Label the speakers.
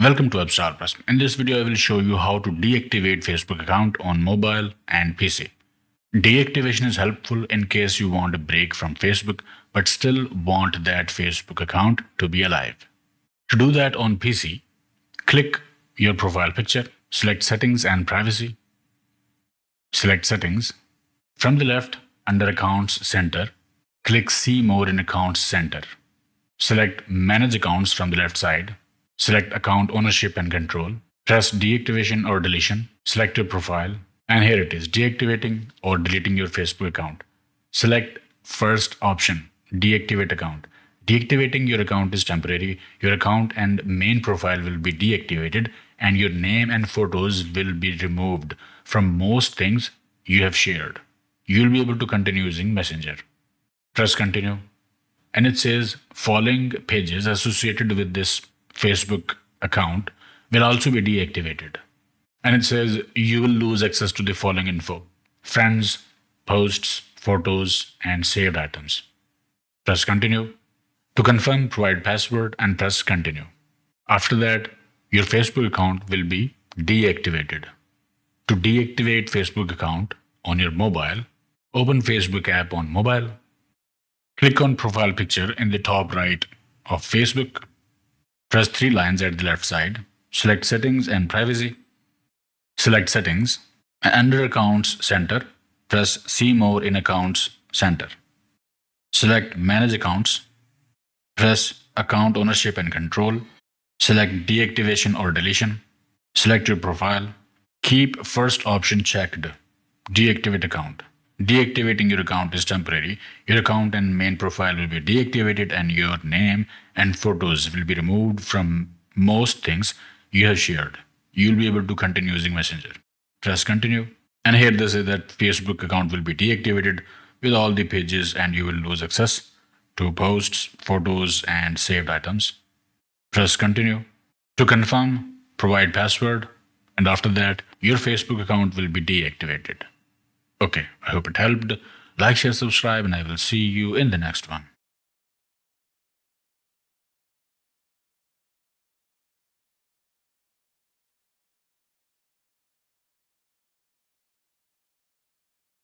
Speaker 1: Welcome to Upstar Plus. In this video, I will show you how to deactivate Facebook account on mobile and PC. Deactivation is helpful in case you want a break from Facebook but still want that Facebook account to be alive. To do that on PC, click your profile picture, select Settings and Privacy. Select Settings. From the left, under Accounts Center, click See More in Accounts Center. Select Manage Accounts from the left side. Select Account Ownership and Control. Press Deactivation or Deletion. Select your profile. And here it is, deactivating or deleting your Facebook account. Select first option, Deactivate account. Deactivating your account is temporary. Your account and main profile will be deactivated and your name and photos will be removed from most things you have shared. You'll be able to continue using Messenger. Press Continue. And it says following pages associated with this Facebook account will also be deactivated. And it says you will lose access to the following info: friends, posts, photos, and saved items. Press Continue. To confirm, provide password and press Continue. After that, your Facebook account will be deactivated. To deactivate Facebook account on your mobile, open Facebook app on mobile. Click on profile picture in the top right of Facebook. Press three lines at the left side. Select Settings and Privacy. Select Settings. And under Accounts Center, press See More in Accounts Center. Select Manage Accounts. Press Account Ownership and Control. Select Deactivation or Deletion. Select your profile. Keep first option checked. Deactivate account. Deactivating your account is temporary. Your account and main profile will be deactivated and your name and photos will be removed from most things you have shared. You'll be able to continue using Messenger. Press Continue. And here they say that Facebook account will be deactivated with all the pages and you will lose access to posts, photos, and saved items. Press Continue. To confirm, provide password, and after that, your Facebook account will be deactivated. Okay, I hope it helped. Like, share, subscribe, and I will see you in the next one.